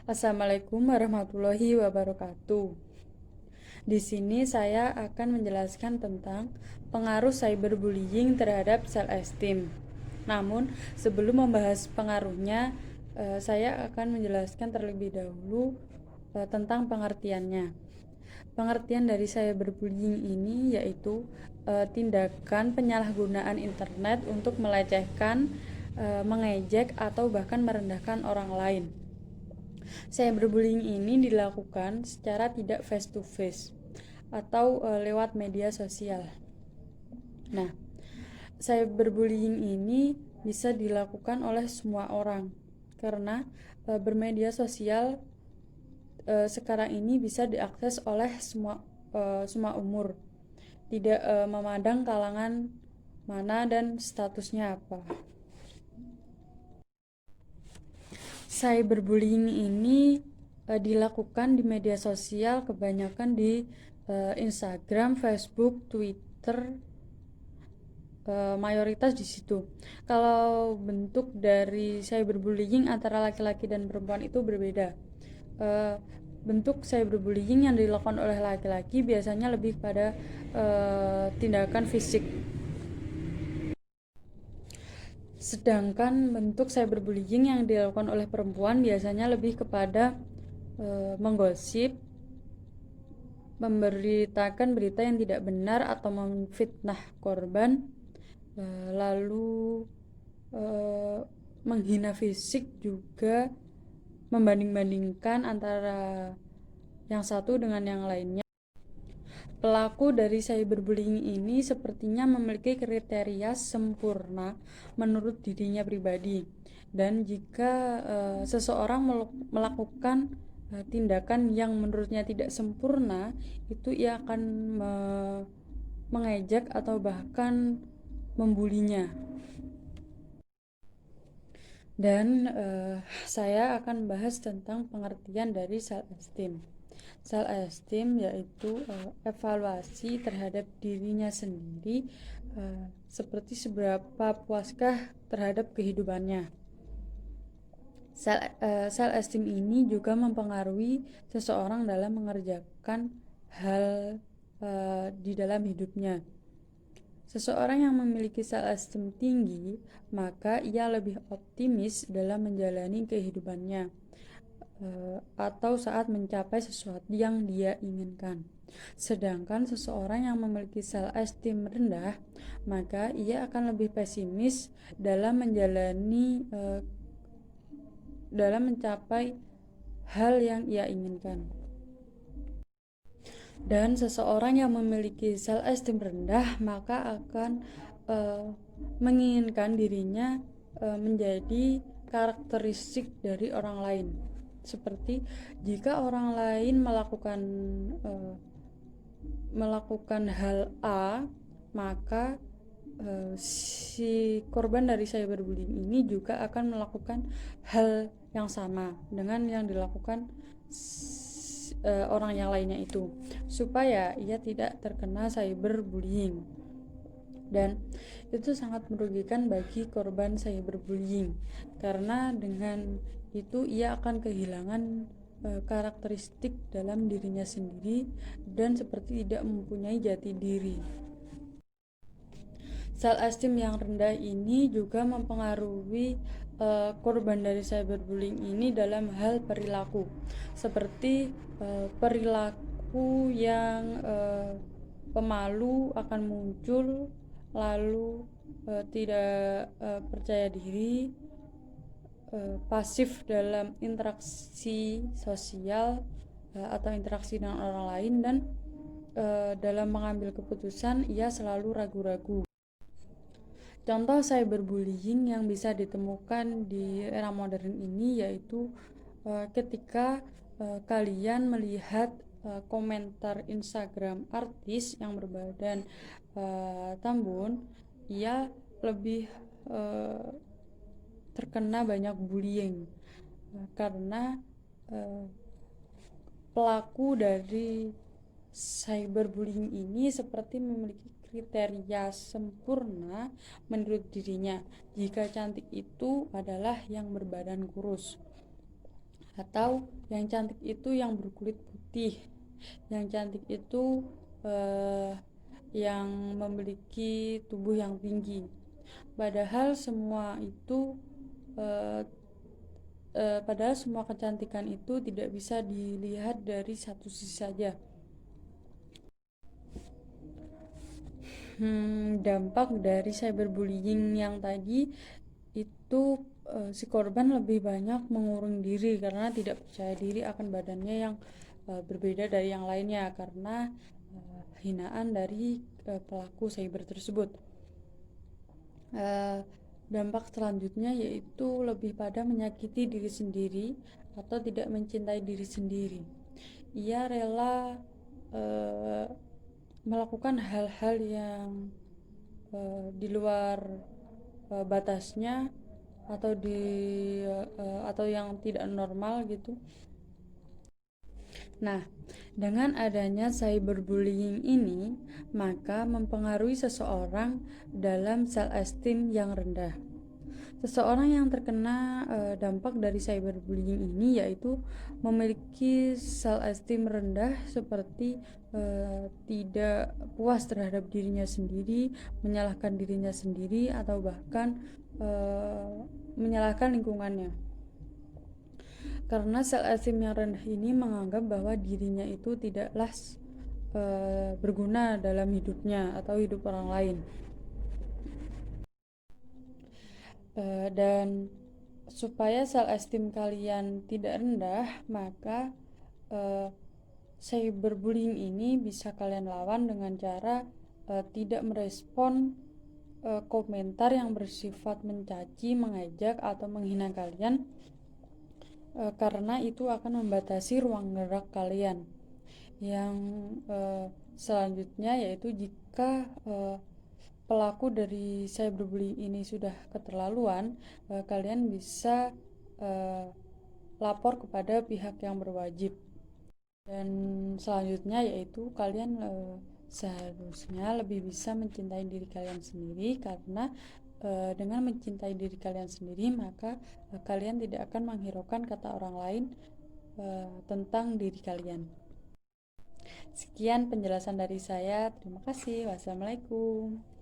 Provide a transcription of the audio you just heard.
Assalamualaikum warahmatullahi wabarakatuh. Di sini saya akan menjelaskan tentang pengaruh cyberbullying terhadap self-esteem. Namun, sebelum membahas pengaruhnya, saya akan menjelaskan terlebih dahulu tentang pengertiannya. Pengertian dari cyberbullying ini yaitu tindakan penyalahgunaan internet untuk melecehkan, mengejek, atau bahkan merendahkan orang lain. Cyberbullying ini dilakukan secara tidak face to face atau lewat media sosial. Nah, cyberbullying ini bisa dilakukan oleh semua orang karena bermedia sosial sekarang ini bisa diakses oleh semua umur, tidak memandang kalangan mana dan statusnya apa. Cyberbullying ini dilakukan di media sosial, kebanyakan di Instagram, Facebook, Twitter, mayoritas di situ. Kalau bentuk dari cyberbullying antara laki-laki dan perempuan itu berbeda. Bentuk cyberbullying yang dilakukan oleh laki-laki biasanya lebih pada tindakan fisik. Sedangkan bentuk cyberbullying yang dilakukan oleh perempuan biasanya lebih kepada menggosip, memberitakan berita yang tidak benar atau memfitnah korban, lalu menghina fisik, juga membanding-bandingkan antara yang satu dengan yang lainnya. Pelaku dari cyberbullying ini sepertinya memiliki kriteria sempurna menurut dirinya pribadi, dan jika seseorang melakukan tindakan yang menurutnya tidak sempurna, itu ia akan mengejek atau bahkan membulinya. Dan saya akan bahas tentang pengertian dari self-esteem. Self-esteem yaitu evaluasi terhadap dirinya sendiri, seperti seberapa puaskah terhadap kehidupannya. Self-esteem ini juga mempengaruhi seseorang dalam mengerjakan hal di dalam hidupnya. Seseorang yang memiliki self-esteem tinggi, maka ia lebih optimis dalam menjalani kehidupannya atau saat mencapai sesuatu yang dia inginkan. Sedangkan seseorang yang memiliki self-esteem rendah, maka ia akan lebih pesimis dalam mencapai hal yang ia inginkan. Dan seseorang yang memiliki self-esteem rendah maka akan menginginkan dirinya menjadi karakteristik dari orang lain. Seperti jika orang lain melakukan hal A, maka si korban dari cyberbullying ini juga akan melakukan hal yang sama dengan yang dilakukan orang yang lainnya itu, supaya ia tidak terkena cyberbullying. Dan itu sangat merugikan bagi korban cyberbullying, karena dengan itu ia akan kehilangan karakteristik dalam dirinya sendiri dan seperti tidak mempunyai jati diri. Self-esteem yang rendah ini juga mempengaruhi korban dari cyberbullying ini dalam hal perilaku, seperti perilaku yang pemalu akan muncul, lalu tidak percaya diri, pasif dalam interaksi sosial atau interaksi dengan orang lain, dan dalam mengambil keputusan ia selalu ragu-ragu. Contoh cyberbullying yang bisa ditemukan di era modern ini yaitu ketika kalian melihat komentar Instagram artis yang berbadan tambun, ia lebih terkena banyak bullying karena pelaku dari cyberbullying ini seperti memiliki kriteria sempurna menurut dirinya. Jika cantik itu adalah yang berbadan kurus, Atau yang cantik itu yang berkulit putih, yang cantik itu yang memiliki tubuh yang tinggi. Padahal semua itu eh, padahal semua kecantikan itu tidak bisa dilihat dari satu sisi saja. Dampak dari cyberbullying yang tadi itu si korban lebih banyak mengurung diri karena tidak percaya diri akan badannya yang berbeda dari yang lainnya karena hinaan dari pelaku cyber tersebut. Dampak selanjutnya yaitu lebih pada menyakiti diri sendiri atau tidak mencintai diri sendiri. Ia rela melakukan hal-hal yang di luar batasnya atau atau yang tidak normal gitu. Nah, dengan adanya cyberbullying ini, maka mempengaruhi seseorang dalam self-esteem yang rendah. Seseorang yang terkena dampak dari cyberbullying ini yaitu memiliki self-esteem rendah seperti tidak puas terhadap dirinya sendiri, menyalahkan dirinya sendiri, atau bahkan menyalahkan lingkungannya. Karena self-esteem yang rendah ini menganggap bahwa dirinya itu tidaklah berguna dalam hidupnya atau hidup orang lain. Dan supaya self-esteem kalian tidak rendah, maka cyberbullying ini bisa kalian lawan dengan cara tidak merespon komentar yang bersifat mencaci, mengejek, atau menghina kalian, karena itu akan membatasi ruang gerak kalian. Yang selanjutnya yaitu jika pelaku dari cyberbullying ini sudah keterlaluan, kalian bisa lapor kepada pihak yang berwajib. Dan selanjutnya yaitu kalian seharusnya lebih bisa mencintai diri kalian sendiri, karena dengan mencintai diri kalian sendiri maka kalian tidak akan menghiraukan kata orang lain tentang diri kalian. Sekian penjelasan dari saya. Terima kasih. Wassalamualaikum.